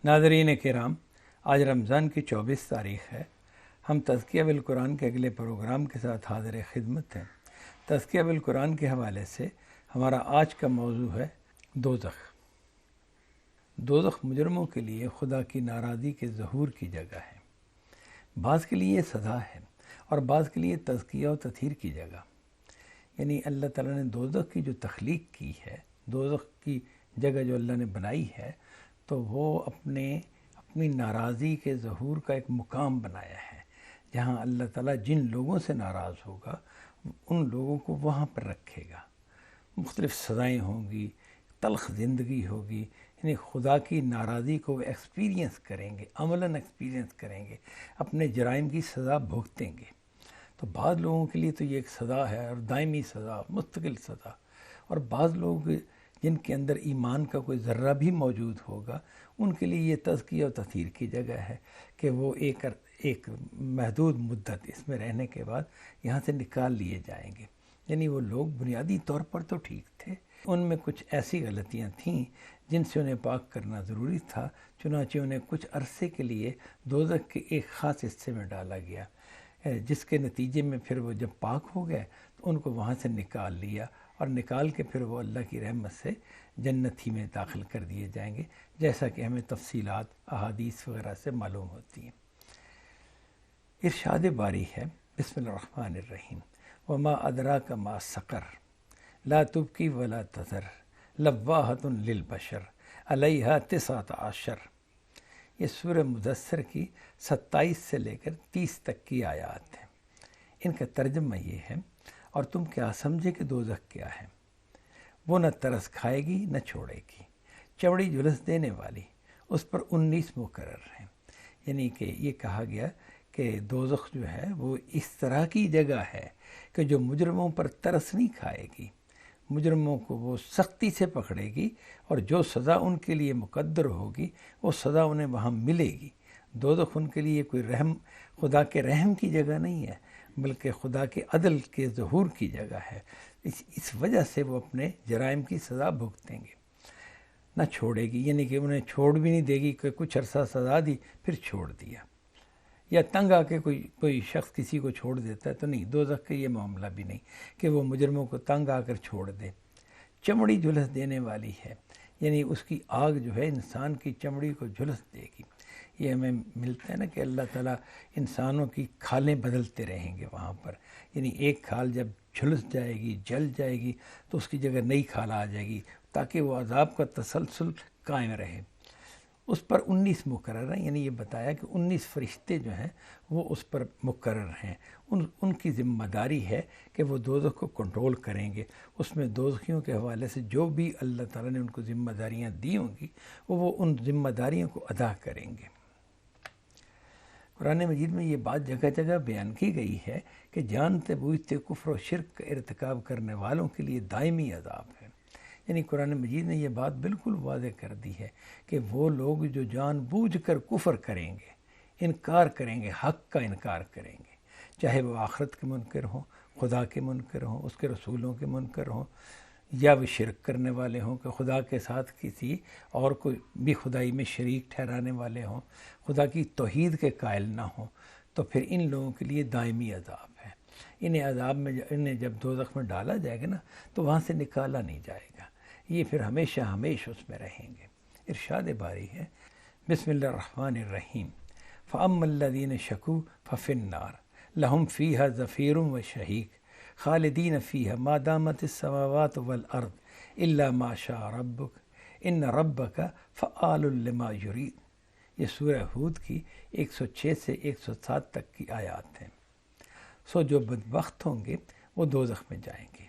ناظرین کرام، آج رمضان کی 24 تاریخ ہے۔ ہم تزکیہ بالقرآن کے اگلے پروگرام کے ساتھ حاضر خدمت ہیں۔ تزکیہ بالقرآن کے حوالے سے ہمارا آج کا موضوع ہے دوزخ۔ دوزخ مجرموں کے لیے خدا کی ناراضی کے ظہور کی جگہ ہے۔ بعض کے لیے سزا ہے اور بعض کے لیے تزکیہ و تطہیر کی جگہ۔ یعنی اللہ تعالیٰ نے دوزخ کی جو تخلیق کی ہے، دوزخ کی جگہ جو اللہ نے بنائی ہے، تو وہ اپنی ناراضی کے ظہور کا ایک مقام بنایا ہے، جہاں اللہ تعالیٰ جن لوگوں سے ناراض ہوگا ان لوگوں کو وہاں پر رکھے گا۔ مختلف سزائیں ہوں گی، تلخ زندگی ہوگی، یعنی خدا کی ناراضی کو وہ ایکسپیرینس کریں گے، عملاً ایکسپیرینس کریں گے، اپنے جرائم کی سزا بھگتیں گے۔ تو بعض لوگوں کے لیے تو یہ ایک سزا ہے، اور دائمی سزا، مستقل سزا، اور بعض لوگ جن کے اندر ایمان کا کوئی ذرہ بھی موجود ہوگا ان کے لیے یہ تزکیہ و تطہیر کی جگہ ہے کہ وہ ایک محدود مدت اس میں رہنے کے بعد یہاں سے نکال لیے جائیں گے۔ یعنی وہ لوگ بنیادی طور پر تو ٹھیک تھے، ان میں کچھ ایسی غلطیاں تھیں جن سے انہیں پاک کرنا ضروری تھا، چنانچہ انہیں کچھ عرصے کے لیے دوزخ کے ایک خاص حصے میں ڈالا گیا، جس کے نتیجے میں پھر وہ جب پاک ہو گئے تو ان کو وہاں سے نکال لیا، اور نکال کے پھر وہ اللہ کی رحمت سے جنت ہی میں داخل کر دیے جائیں گے، جیسا کہ ہمیں تفصیلات احادیث وغیرہ سے معلوم ہوتی ہیں۔ ارشاد باری ہے، بسم اللہ الرحمن الرحیم، وما ادراک ما سقر لا تبکی ولا تذر لواحۃ للبشر علیہا 19 یہ سورہ مدثر کی 27 سے لے کر 30 تک کی آیات ہیں۔ ان کا ترجمہ یہ ہے، اور تم کیا سمجھے کہ دوزخ کیا ہے؟ وہ نہ ترس کھائے گی نہ چھوڑے گی، چمڑی جھلس دینے والی، اس پر 19 مقرر ہیں۔ یعنی کہ یہ کہا گیا کہ دوزخ جو ہے وہ اس طرح کی جگہ ہے کہ جو مجرموں پر ترس نہیں کھائے گی، مجرموں کو وہ سختی سے پکڑے گی، اور جو سزا ان کے لیے مقدر ہوگی وہ سزا انہیں وہاں ملے گی۔ دوزخ ان کے لیے کوئی خدا کے رحم کی جگہ نہیں ہے، بلکہ خدا کے عدل کے ظہور کی جگہ ہے۔ اس وجہ سے وہ اپنے جرائم کی سزا بھگتیں گے۔ نہ چھوڑے گی، یعنی کہ انہیں چھوڑ بھی نہیں دے گی کہ کچھ عرصہ سزا دی پھر چھوڑ دیا، یا تنگ آ کے کوئی شخص کسی کو چھوڑ دیتا ہے تو نہیں، دوزخ کا یہ معاملہ بھی نہیں کہ وہ مجرموں کو تنگ آ کر چھوڑ دے۔ چمڑی جھلس دینے والی ہے، یعنی اس کی آگ جو ہے انسان کی چمڑی کو جھلس دے گی۔ یہ ہمیں ملتا ہے نا کہ اللہ تعالیٰ انسانوں کی کھالیں بدلتے رہیں گے وہاں پر، یعنی ایک کھال جب جھلس جائے گی، جل جائے گی، تو اس کی جگہ نئی کھال آ جائے گی، تاکہ وہ عذاب کا تسلسل قائم رہے۔ اس پر 19 مقرر ہیں، یعنی یہ بتایا کہ 19 فرشتے جو ہیں وہ اس پر مقرر ہیں۔ ان کی ذمہ داری ہے کہ وہ دوزخ کو کنٹرول کریں گے۔ اس میں دوزخیوں کے حوالے سے جو بھی اللہ تعالیٰ نے ان کو ذمہ داریاں دی ہوں گی وہ ان ذمہ داریوں کو ادا کریں گے۔ قرآن مجید میں یہ بات جگہ جگہ بیان کی گئی ہے کہ جانتے بوجھتے کفر و شرک کا ارتکاب کرنے والوں کے لیے دائمی عذاب ہے۔ یعنی قرآن مجید نے یہ بات بالکل واضح کر دی ہے کہ وہ لوگ جو جان بوجھ کر کفر کریں گے، انکار کریں گے، حق کا انکار کریں گے، چاہے وہ آخرت کے منکر ہوں، خدا کے منکر ہوں، اس کے رسولوں کے منکر ہوں، یا وہ شرک کرنے والے ہوں کہ خدا کے ساتھ کسی اور کوئی بھی خدائی میں شریک ٹھہرانے والے ہوں، خدا کی توحید کے قائل نہ ہوں، تو پھر ان لوگوں کے لیے دائمی عذاب ہے۔ انہیں جب دوزخ میں ڈالا جائے گا نا تو وہاں سے نکالا نہیں جائے گا، یہ پھر ہمیشہ اس میں رہیں گے۔ ارشاد باری ہے، بسم اللہ الرحمن الرحیم، فَأَمَّا الَّذِينَ شَكُوا فَفِي النَّارِ لَهُمْ فِيهَا زَفِيرٌ وَشَهِيقٌ خالدین فیہا ما دامت السماوات والارض الا ما شاء ربک ان ربک فعال لما یرید۔ یہ سورہ ہود کی 106 سے 107 تک کی آیات ہیں۔ سو جو بدبخت ہوں گے وہ دوزخ میں جائیں گے،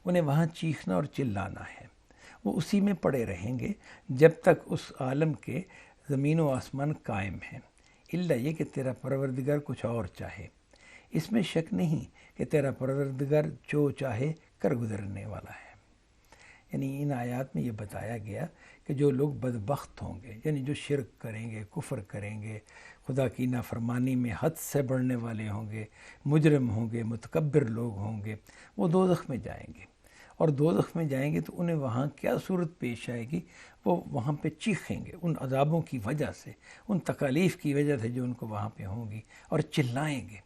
انہیں وہاں چیخنا اور چلانا ہے، وہ اسی میں پڑے رہیں گے جب تک اس عالم کے زمین و آسمان قائم ہیں، الا یہ کہ تیرا پروردگار کچھ اور چاہے۔ اس میں شک نہیں کہ تیرا پروردگار جو چاہے کر گزرنے والا ہے۔ یعنی ان آیات میں یہ بتایا گیا کہ جو لوگ بدبخت ہوں گے، یعنی جو شرک کریں گے، کفر کریں گے، خدا کی نافرمانی میں حد سے بڑھنے والے ہوں گے، مجرم ہوں گے، متکبر لوگ ہوں گے، وہ دوزخ میں جائیں گے، اور دوزخ میں جائیں گے تو انہیں وہاں کیا صورت پیش آئے گی، وہ وہاں پہ چیخیں گے ان عذابوں کی وجہ سے، ان تکالیف کی وجہ سے جو ان کو وہاں پہ ہوں گی، اور چلائیں گے،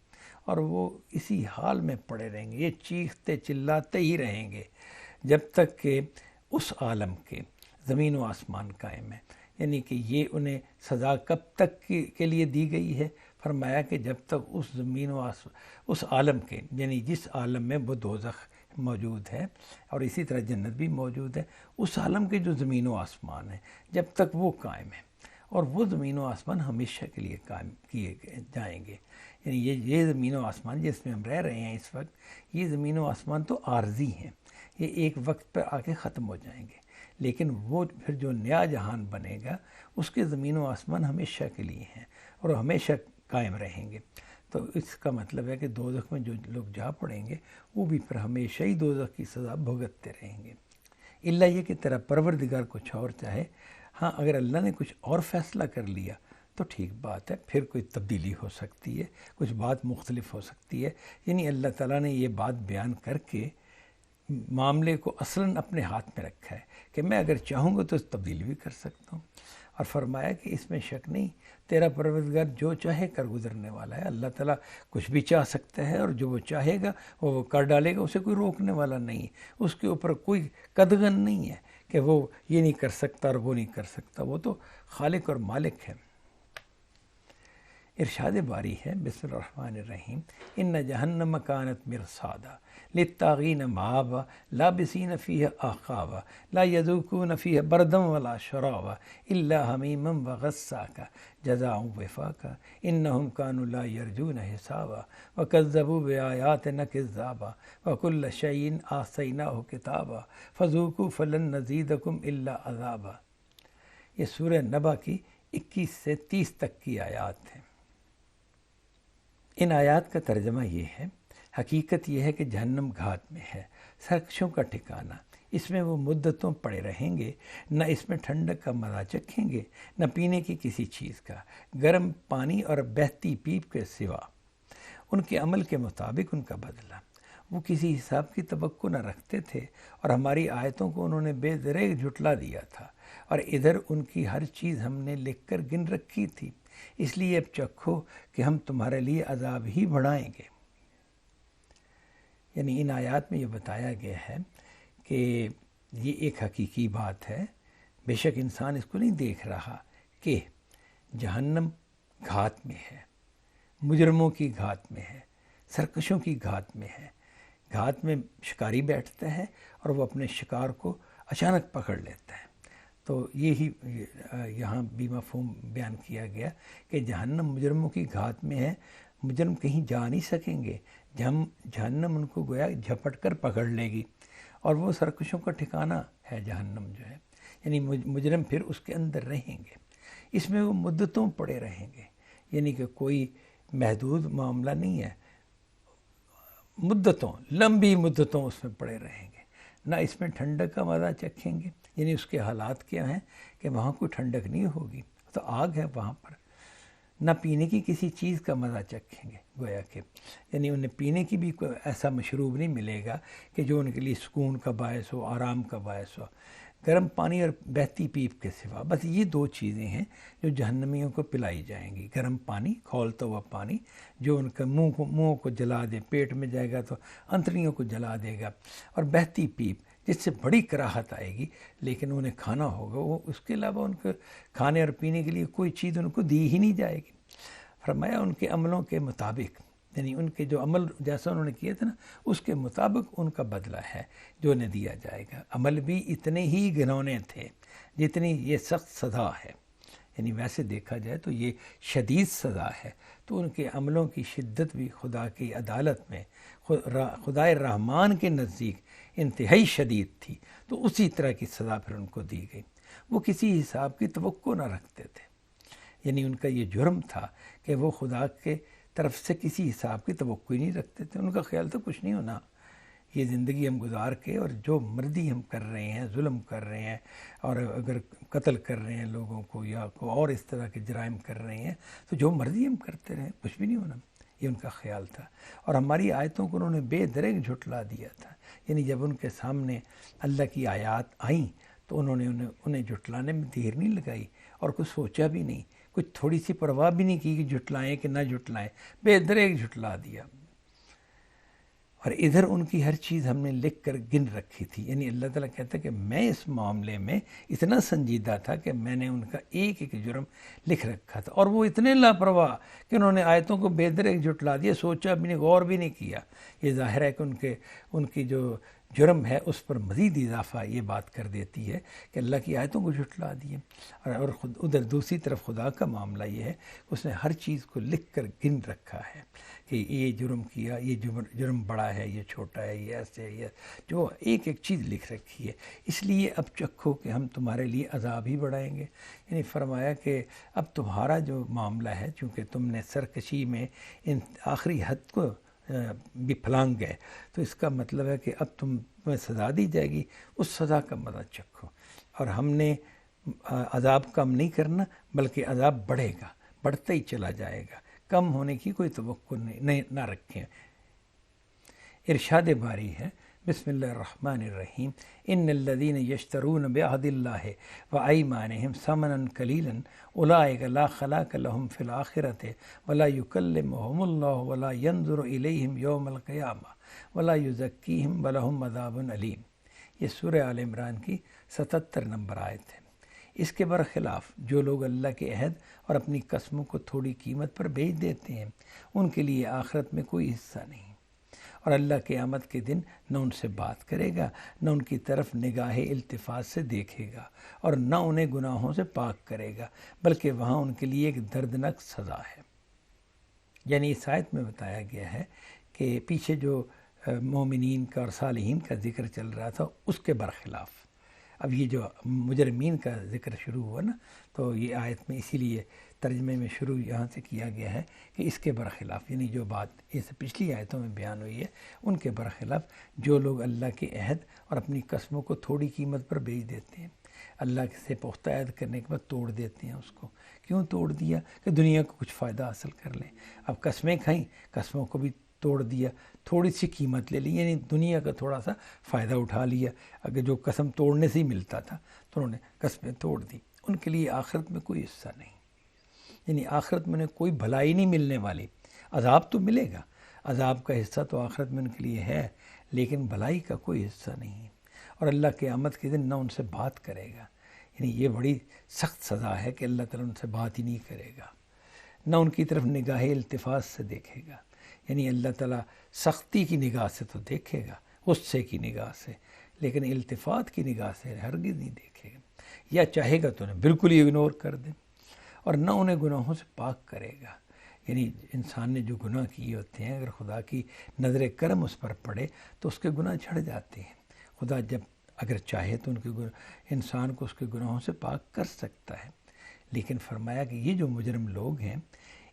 اور وہ اسی حال میں پڑے رہیں گے، یہ چیختے چلاتے ہی رہیں گے جب تک کہ اس عالم کے زمین و آسمان قائم ہے۔ یعنی کہ یہ انہیں سزا کب تک کے لیے دی گئی ہے؟ فرمایا کہ جب تک اس زمین و اس عالم کے، یعنی جس عالم میں وہ دوزخ موجود ہے اور اسی طرح جنت بھی موجود ہے، اس عالم کے جو زمین و آسمان ہے جب تک وہ قائم ہے، اور وہ زمین و آسمان ہمیشہ کے لیے قائم کیے جائیں گے۔ یعنی یہ زمین و آسمان جس میں ہم رہ رہے ہیں اس وقت، یہ زمین و آسمان تو عارضی ہیں، یہ ایک وقت پر آ کے ختم ہو جائیں گے، لیکن وہ پھر جو نیا جہان بنے گا اس کے زمین و آسمان ہمیشہ کے لیے ہیں اور ہمیشہ قائم رہیں گے۔ تو اس کا مطلب ہے کہ دوزخ میں جو لوگ جا پڑیں گے وہ بھی پھر ہمیشہ ہی دوزخ کی سزا بھگتتے رہیں گے، الا یہ کہ تیرا پروردگار کچھ اور چاہے۔ ہاں، اگر اللہ نے کچھ اور فیصلہ کر لیا تو ٹھیک بات ہے، پھر کوئی تبدیلی ہو سکتی ہے، کچھ بات مختلف ہو سکتی ہے۔ یعنی اللہ تعالیٰ نے یہ بات بیان کر کے معاملے کو اصلاً اپنے ہاتھ میں رکھا ہے کہ میں اگر چاہوں گا تو تبدیلی بھی کر سکتا ہوں، اور فرمایا کہ اس میں شک نہیں، تیرا پروردگار جو چاہے کر گزرنے والا ہے۔ اللہ تعالیٰ کچھ بھی چاہ سکتا ہے، اور جو وہ چاہے گا وہ کر ڈالے گا، اسے کوئی روکنے والا نہیں، اس کے اوپر کوئی قدغن نہیں ہے کہ وہ یہ نہیں کر سکتا اور وہ نہیں کر سکتا، وہ تو خالق اور مالک ہے۔ ارشاد باری ہے، بسم اللہ الرحمن الرحیم، ان جہنم کانت مرصادا للطاغین مآبا لابسین فیہ احقابا لا یذوقون فیہ بردا ولا شرابا الا حمیما وغساقا جزاء وفاقا انہم کانوا لا یرجون حسابا وکذبوا بآیاتنا کذابا وکل شیء احصیناہ کتابا فذوقوا فلن نزیدکم الا عذابا۔ یہ سورہ نبا کی 21 سے 30 تک کی آیات ہیں۔ ان آیات کا ترجمہ یہ ہے، حقیقت یہ ہے کہ جہنم گھات میں ہے، سرکشوں کا ٹھکانہ، اس میں وہ مدتوں پڑے رہیں گے، نہ اس میں ٹھنڈک کا مزہ چکھیں گے، نہ پینے کی کسی چیز کا، گرم پانی اور بہتی پیپ کے سوا۔ ان کے عمل کے مطابق ان کا بدلہ، وہ کسی حساب کی توقع نہ رکھتے تھے اور ہماری آیتوں کو انہوں نے بے دریغ جھٹلا دیا تھا، اور ادھر ان کی ہر چیز ہم نے لکھ کر گن رکھی تھی، اس لیے اب چکھو کہ ہم تمہارے لیے عذاب ہی بڑھائیں گے۔ یعنی ان آیات میں یہ بتایا گیا ہے کہ یہ ایک حقیقی بات ہے، بے شک انسان اس کو نہیں دیکھ رہا کہ جہنم گھات میں ہے، مجرموں کی گھات میں ہے، سرکشوں کی گھات میں ہے۔ گھات میں شکاری بیٹھتا ہے اور وہ اپنے شکار کو اچانک پکڑ لیتا ہے، تو یہی یہاں بھی مفہوم بیان کیا گیا کہ جہنم مجرموں کی گھات میں ہے، مجرم کہیں جا نہیں سکیں گے، جہنم ان کو گویا جھپٹ کر پکڑ لے گی، اور وہ سرکشوں کا ٹھکانہ ہے جہنم جو ہے، یعنی مجرم پھر اس کے اندر رہیں گے، اس میں وہ مدتوں پڑے رہیں گے، یعنی کہ کوئی محدود معاملہ نہیں ہے، مدتوں، لمبی مدتوں اس میں پڑے رہیں گے، نہ اس میں ٹھنڈک کا مزہ چکھیں گے، یعنی اس کے حالات کیا ہیں کہ وہاں کوئی ٹھنڈک نہیں ہوگی، تو آگ ہے وہاں پر، نہ پینے کی کسی چیز کا مزہ چکھیں گے، گویا کہ یعنی انہیں پینے کی بھی کوئی ایسا مشروب نہیں ملے گا کہ جو ان کے لیے سکون کا باعث ہو، آرام کا باعث ہو، گرم پانی اور بہتی پیپ کے سوا۔ بس یہ دو چیزیں ہیں جو جہنمیوں کو پلائی جائیں گی، گرم پانی، کھولتا ہوا پانی جو ان کے منہ کو جلا دے، پیٹ میں جائے گا تو انتڑیوں کو جلا دے گا، اور بہتی پیپ جس سے بڑی کراہت آئے گی، لیکن انہیں کھانا ہوگا، وہ اس کے علاوہ ان کو کھانے اور پینے کے لیے کوئی چیز ان کو دی ہی نہیں جائے گی۔ فرمایا ان کے عملوں کے مطابق، یعنی ان کے جو عمل جیسا انہوں نے کیا تھا نا، اس کے مطابق ان کا بدلہ ہے جو انہیں دیا جائے گا۔ عمل بھی اتنے ہی گھنونے تھے جتنی یہ سخت سزا ہے، یعنی ویسے دیکھا جائے تو یہ شدید سزا ہے، تو ان کے عملوں کی شدت بھی خدا کی عدالت میں، خدائے رحمان کے نزدیک انتہائی شدید تھی، تو اسی طرح کی سزا پھر ان کو دی گئی۔ وہ کسی حساب کی توقع نہ رکھتے تھے، یعنی ان کا یہ جرم تھا کہ وہ خدا کے طرف سے کسی حساب کی توقع ہی نہیں رکھتے تھے، ان کا خیال تو کچھ نہیں ہونا، یہ زندگی ہم گزار کے اور جو مرضی ہم کر رہے ہیں، ظلم کر رہے ہیں، اور اگر قتل کر رہے ہیں لوگوں کو یا کوئی اور اس طرح کے جرائم کر رہے ہیں، تو جو مرضی ہم کرتے رہیں، کچھ بھی نہیں ہونا، یہ ان کا خیال تھا، اور ہماری آیتوں کو انہوں نے بے دریغ جھٹلا دیا تھا۔ یعنی جب ان کے سامنے اللہ کی آیات آئیں تو انہوں نے انہیں جھٹلانے میں دیر نہیں لگائی، اور کچھ سوچا بھی نہیں، کچھ تھوڑی سی پرواہ بھی نہیں کی کہ جھٹلائیں کہ نہ جھٹلائیں، بے دریغ جھٹلا دیا۔ اور ادھر ان کی ہر چیز ہم نے لکھ کر گن رکھی تھی۔ یعنی اللہ تعالیٰ کہتا ہے کہ میں اس معاملے میں اتنا سنجیدہ تھا کہ میں نے ان کا ایک ایک جرم لکھ رکھا تھا، اور وہ اتنے لاپرواہ کہ انہوں نے آیتوں کو بے دریغ جھٹلا دیا، سوچا بھی نہیں، غور بھی نہیں کیا۔ یہ ظاہر ہے کہ ان کی جو جرم ہے اس پر مزید اضافہ یہ بات کر دیتی ہے کہ اللہ کی آیتوں کو جھٹلا دیے۔ اور خود ادھر دوسری طرف خدا کا معاملہ یہ ہے کہ اس نے ہر چیز کو لکھ کر گن رکھا ہے کہ یہ جرم کیا، یہ جرم بڑا ہے، یہ چھوٹا ہے، یہ ایسے ہے، یہ جو ایک ایک چیز لکھ رکھی ہے۔ اس لیے اب چکھو کہ ہم تمہارے لیے عذاب ہی بڑھائیں گے۔ یعنی فرمایا کہ اب تمہارا جو معاملہ ہے، چونکہ تم نے سرکشی میں ان آخری حد کو بھی پھلانگ گئے، تو اس کا مطلب ہے کہ اب تمہیں سزا دی جائے گی، اس سزا کا مزہ چکھو۔ اور ہم نے عذاب کم نہیں کرنا، بلکہ عذاب بڑھے گا، بڑھتا ہی چلا جائے گا، کم ہونے کی کوئی توقع نہ رکھیں۔ ارشاد باری ہے، بسم اللہ الرحمن الرحیم، ان الذین یشترون بعہد اللہ وایمانہم ثمنا قلیلا اولئک لا خلاق لهم فی الآخرۃ ولا یکلمہم اللہ ولا ینظر الیہم یوم القیامہ ولا یزکیہم ولہم عذاب علیم۔ یہ سورہ آل عمران کی 77 نمبر آیت ہے۔ اس کے برخلاف جو لوگ اللہ کے عہد اور اپنی قسموں کو تھوڑی قیمت پر بیچ دیتے ہیں، ان کے لیے آخرت میں کوئی حصہ نہیں، اور اللہ قیامت کے دن نہ ان سے بات کرے گا، نہ ان کی طرف نگاہ التفات سے دیکھے گا، اور نہ انہیں گناہوں سے پاک کرے گا، بلکہ وہاں ان کے لیے ایک دردناک سزا ہے۔ یعنی اس آیت میں بتایا گیا ہے کہ پیچھے جو مومنین کا اور صالحین کا ذکر چل رہا تھا، اس کے برخلاف اب یہ جو مجرمین کا ذکر شروع ہوا نا، تو یہ آیت میں اسی لیے ترجمے میں شروع یہاں سے کیا گیا ہے کہ اس کے برخلاف، یعنی جو بات اس پچھلی آیتوں میں بیان ہوئی ہے ان کے برخلاف جو لوگ اللہ کے عہد اور اپنی قسموں کو تھوڑی قیمت پر بیچ دیتے ہیں، اللہ سے پختہ عہد کرنے کے بعد توڑ دیتے ہیں اس کو۔ کیوں توڑ دیا؟ کہ دنیا کو کچھ فائدہ حاصل کر لیں۔ اب قسمیں کھائیں، قسموں کو بھی توڑ دیا، تھوڑی سی قیمت لے لی، یعنی دنیا کا تھوڑا سا فائدہ اٹھا لیا۔ اگر جو قسم توڑنے سے ہی ملتا تھا تو انہوں نے قسمیں توڑ دی۔ ان کے لیے آخرت میں کوئی حصہ نہیں، یعنی آخرت میں انہیں کوئی بھلائی نہیں ملنے والی۔ عذاب تو ملے گا، عذاب کا حصہ تو آخرت میں ان کے لیے ہے، لیکن بھلائی کا کوئی حصہ نہیں۔ اور اللہ قیامت کے دن نہ ان سے بات کرے گا، یعنی یہ بڑی سخت سزا ہے کہ اللہ تعالیٰ ان سے بات ہی نہیں کرے گا، نہ ان کی طرف نگاہ التفات سے دیکھے گا۔ یعنی اللہ تعالیٰ سختی کی نگاہ سے تو دیکھے گا، غصے کی نگاہ سے، لیکن التفات کی نگاہ سے ہرگز نہیں دیکھے گا، یا چاہے گا تو انہیں بالکل ہی اگنور کر دے، اور نہ انہیں گناہوں سے پاک کرے گا۔ یعنی انسان نے جو گناہ کیے ہوتے ہیں، اگر خدا کی نظر کرم اس پر پڑے تو اس کے گناہ جھڑ جاتے ہیں۔ خدا جب اگر چاہے تو انسان کو اس کے گناہوں سے پاک کر سکتا ہے، لیکن فرمایا کہ یہ جو مجرم لوگ ہیں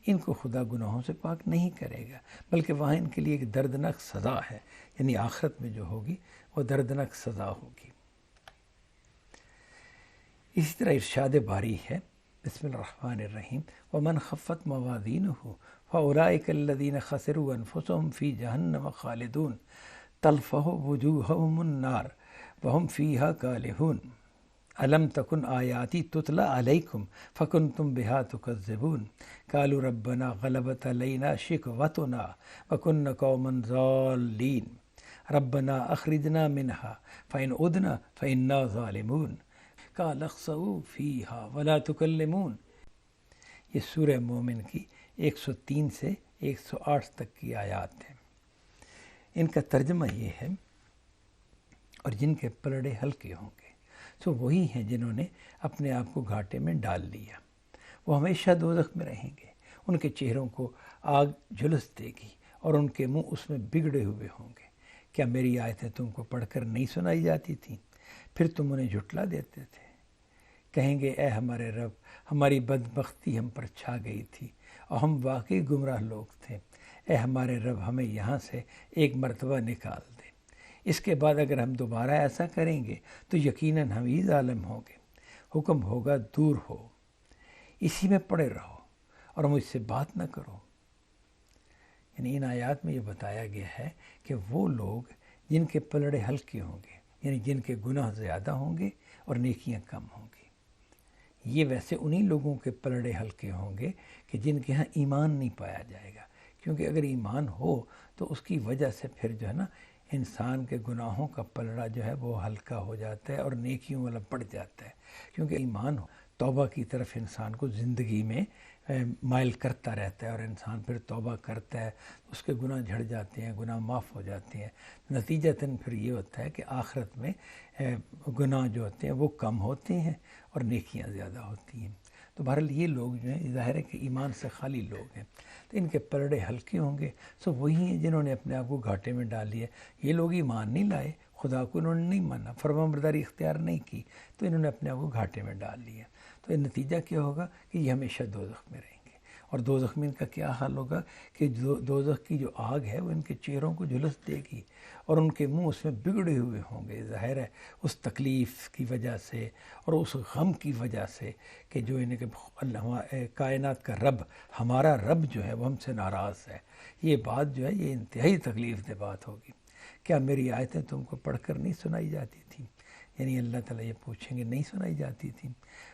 ان کو خدا گناہوں سے پاک نہیں کرے گا، بلکہ وہاں ان کے لیے ایک دردناک سزا ہے، یعنی آخرت میں جو ہوگی وہ دردناک سزا ہوگی۔ اسی طرح ارشاد باری ہے، بسم اللہ الرحمن الرحیم، ومن خفت موازینہ فاولئک الذین خسروا انفسهم فی جہنم خالدون تلفح وجوہہم النار وہم فیہا کالحون الم تکن آیاتی تتلی علیکم فکنتم بہا تکذبون قالوا ربنا غلبت علینا شقوتنا وکنا قوما ضالین ربنا اخرجنا منہا فإن عدنا فإنا ظالمون قال اخسئوا فیہا ولا تکلمون۔ یہ سورہ مومن کی 103 سے 108 تک کی آیات ہیں۔ ان کا ترجمہ یہ ہے، اور جن کے پلڑے ہلکے ہوں گے سو وہی ہیں جنہوں نے اپنے آپ کو گھاٹے میں ڈال لیا، وہ ہمیشہ دوزخ میں رہیں گے، ان کے چہروں کو آگ جھلس دے گی اور ان کے منہ اس میں بگڑے ہوئے ہوں گے۔ کیا میری آیتیں تم کو پڑھ کر نہیں سنائی جاتی تھیں؟ پھر تم انہیں جھٹلا دیتے تھے۔ کہیں گے اے ہمارے رب، ہماری بدبختی ہم پر چھا گئی تھی اور ہم واقعی گمراہ لوگ تھے، اے ہمارے رب ہمیں یہاں سے ایک مرتبہ نکال دے، اس کے بعد اگر ہم دوبارہ ایسا کریں گے تو یقیناً ہم ہی ظالم ہوں گے، حکم ہوگا دور ہو، اسی میں پڑے رہو اور مجھ سے بات نہ کرو۔ یعنی ان آیات میں یہ بتایا گیا ہے کہ وہ لوگ جن کے پلڑے ہلکے ہوں گے، یعنی جن کے گناہ زیادہ ہوں گے اور نیکیاں کم ہوں گی، یہ ویسے انہی لوگوں کے پلڑے ہلکے ہوں گے کہ جن کے ہاں ایمان نہیں پایا جائے گا، کیونکہ اگر ایمان ہو تو اس کی وجہ سے پھر جو ہے نا انسان کے گناہوں کا پلڑا جو ہے وہ ہلکا ہو جاتا ہے اور نیکیوں والا بڑھ جاتا ہے، کیونکہ ایمان توبہ کی طرف انسان کو زندگی میں مائل کرتا رہتا ہے، اور انسان پھر توبہ کرتا ہے، اس کے گناہ جھڑ جاتے ہیں، گناہ معاف ہو جاتے ہیں، نتیجتاً پھر یہ ہوتا ہے کہ آخرت میں گناہ جو ہوتے ہیں وہ کم ہوتے ہیں اور نیکیاں زیادہ ہوتی ہیں۔ تو بہرحال یہ لوگ جو ہیں ظاہر ہے کہ ایمان سے خالی لوگ ہیں، تو ان کے پلڑے ہلکے ہوں گے، سو وہی ہیں جنہوں نے اپنے آپ کو گھاٹے میں ڈال لیا۔ یہ لوگ ایمان نہیں لائے، خدا کو انہوں نے نہیں مانا، فرمانبرداری اختیار نہیں کی، تو انہوں نے اپنے آپ کو گھاٹے میں ڈال لیا۔ تو نتیجہ کیا ہوگا کہ یہ ہمیشہ دوزخ میں رہیں گے، اور دوزخ میں ان کا کیا حال ہوگا کہ دوزخ کی جو آگ ہے وہ ان کے چہروں کو جھلس دے گی، اور ان کے منہ اس میں بگڑے ہوئے ہوں گے، ظاہر ہے اس تکلیف کی وجہ سے اور اس غم کی وجہ سے کہ جو انہیں کہ اللہ کائنات کا رب، ہمارا رب جو ہے وہ ہم سے ناراض ہے۔ یہ بات جو ہے یہ انتہائی تکلیف دہ بات ہوگی۔ کیا میری آیتیں تم کو پڑھ کر نہیں سنائی جاتی تھیں؟ یعنی اللہ تعالیٰ یہ پوچھیں گے نہیں سنائی جاتی تھیں؟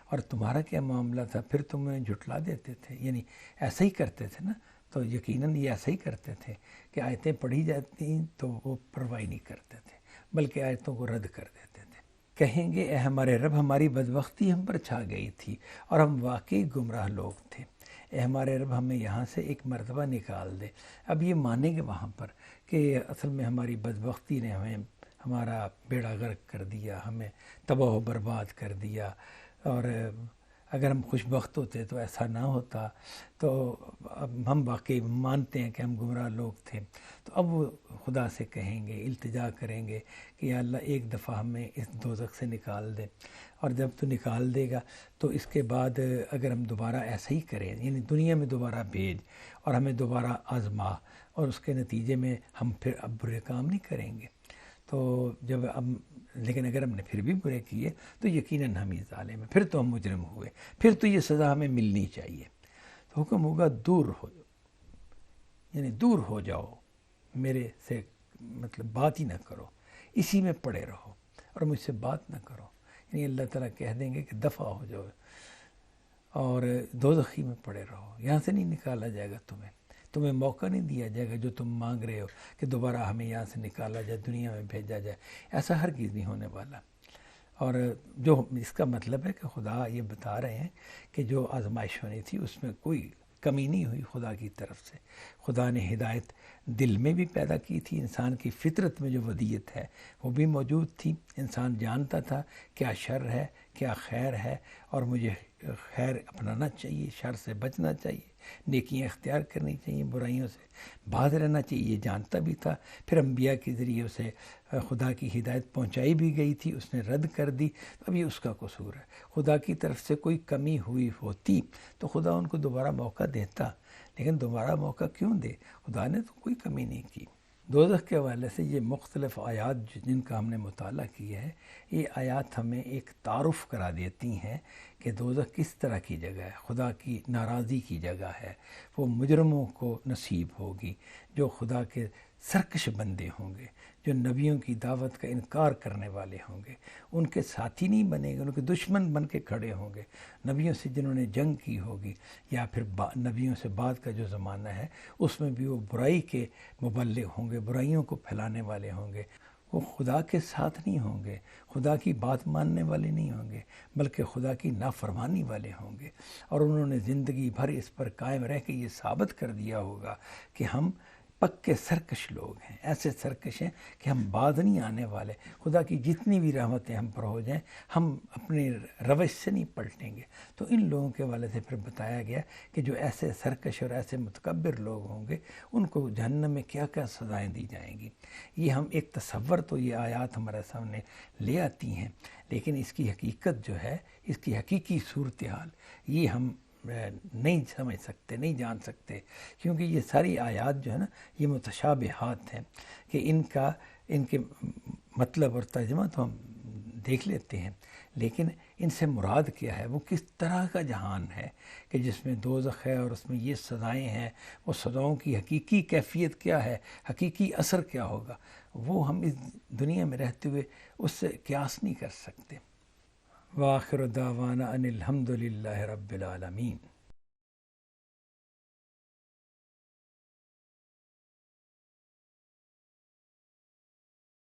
اور تمہارا کیا معاملہ تھا؟ پھر تم انہیں جھٹلا دیتے تھے، یعنی ایسا ہی کرتے تھے نا، تو یقیناً یہ ایسا ہی کرتے تھے کہ آیتیں پڑھی جاتی تو وہ پرواہ نہیں کرتے تھے، بلکہ آیتوں کو رد کر دیتے تھے۔ کہیں گے اے ہمارے رب، ہماری بدبختی ہم پر چھا گئی تھی اور ہم واقعی گمراہ لوگ تھے، اے ہمارے رب ہمیں یہاں سے ایک مرتبہ نکال دے۔ اب یہ مانیں گے وہاں پر کہ اصل میں ہماری بدبختی نے ہمارا بیڑا غرق کر دیا، ہمیں تباہ و برباد کر دیا، اور اگر ہم خوش بخت ہوتے تو ایسا نہ ہوتا، تو اب ہم واقعی مانتے ہیں کہ ہم گمراہ لوگ تھے۔ تو اب وہ خدا سے کہیں گے، التجا کریں گے کہ یا اللہ ایک دفعہ ہمیں اس دوزخ سے نکال دے، اور جب تو نکال دے گا تو اس کے بعد اگر ہم دوبارہ ایسا ہی کریں، یعنی دنیا میں دوبارہ بھیج اور ہمیں دوبارہ آزما، اور اس کے نتیجے میں ہم پھر اب برے کام نہیں کریں گے۔ تو لیکن اگر ہم نے پھر بھی برے کیے تو یقیناً ہم ہی ظالم ہیں، پھر تو ہم مجرم ہوئے، پھر تو یہ سزا ہمیں ملنی چاہیے۔ تو حکم ہوگا دور ہو، یعنی دور ہو جاؤ میرے سے، مطلب بات ہی نہ کرو، اسی میں پڑے رہو اور مجھ سے بات نہ کرو، یعنی اللہ تعالیٰ کہہ دیں گے کہ دفع ہو جاؤ اور دوزخی میں پڑے رہو، یہاں سے نہیں نکالا جائے گا تمہیں موقع نہیں دیا جائے گا جو تم مانگ رہے ہو کہ دوبارہ ہمیں یہاں سے نکالا جائے، دنیا میں بھیجا جائے، ایسا ہرگز نہیں ہونے والا۔ اور جو اس کا مطلب ہے کہ خدا یہ بتا رہے ہیں کہ جو آزمائش ہونی تھی اس میں کوئی کمی نہیں ہوئی خدا کی طرف سے۔ خدا نے ہدایت دل میں بھی پیدا کی تھی، انسان کی فطرت میں جو ودیت ہے وہ بھی موجود تھی، انسان جانتا تھا کیا شر ہے کیا خیر ہے، اور مجھے خیر اپنانا چاہیے، شر سے بچنا چاہیے، نیکیاں اختیار کرنی چاہیے، برائیوں سے باز رہنا چاہیے، یہ جانتا بھی تھا۔ پھر انبیاء کے ذریعے اسے خدا کی ہدایت پہنچائی بھی گئی تھی، اس نے رد کر دی، اب یہ اس کا قصور ہے۔ خدا کی طرف سے کوئی کمی ہوئی ہوتی تو خدا ان کو دوبارہ موقع دیتا، لیکن دوبارہ موقع کیوں دے؟ خدا نے تو کوئی کمی نہیں کی۔ دوزخ کے حوالے سے یہ مختلف آیات جن کا ہم نے مطالعہ کیا ہے، یہ آیات ہمیں ایک تعارف کرا دیتی ہیں کہ دوزخ کس طرح کی جگہ ہے، خدا کی ناراضی کی جگہ ہے، وہ مجرموں کو نصیب ہوگی، جو خدا کے سرکش بندے ہوں گے، جو نبیوں کی دعوت کا انکار کرنے والے ہوں گے، ان کے ساتھی نہیں بنے گے، ان کے دشمن بن کے کھڑے ہوں گے، نبیوں سے جنہوں نے جنگ کی ہوگی، یا پھر نبیوں سے بعد کا جو زمانہ ہے اس میں بھی وہ برائی کے مبلغ ہوں گے، برائیوں کو پھیلانے والے ہوں گے، وہ خدا کے ساتھ نہیں ہوں گے، خدا کی بات ماننے والے نہیں ہوں گے، بلکہ خدا کی نافرمانی والے ہوں گے، اور انہوں نے زندگی بھر اس پر قائم رہ کے یہ ثابت کر دیا ہوگا کہ ہم پکے سرکش لوگ ہیں، ایسے سرکش ہیں کہ ہم باز نہیں آنے والے، خدا کی جتنی بھی رحمتیں ہم پر ہو جائیں ہم اپنے روش سے نہیں پلٹیں گے۔ تو ان لوگوں کے والے سے پھر بتایا گیا کہ جو ایسے سرکش اور ایسے متکبر لوگ ہوں گے ان کو جہنم میں کیا کیا سزائیں دی جائیں گی۔ یہ ہم ایک تصور تو یہ آیات ہمارے سامنے لے آتی ہیں، لیکن اس کی حقیقت جو ہے، اس کی حقیقی صورتحال یہ ہم نہیں سمجھ سکتے، نہیں جان سکتے، کیونکہ یہ ساری آیات جو ہے نا یہ متشابہات ہیں کہ ان کے مطلب اور ترجمہ تو ہم دیکھ لیتے ہیں، لیکن ان سے مراد کیا ہے، وہ کس طرح کا جہان ہے کہ جس میں دوزخ ہے اور اس میں یہ سزائیں ہیں، وہ سزاؤں کی حقیقی کیفیت کیا ہے، حقیقی اثر کیا ہوگا، وہ ہم اس دنیا میں رہتے ہوئے اس سے قیاس نہیں کر سکتے۔ وآخر دعوانا ان الحمد للہ رب العالمین۔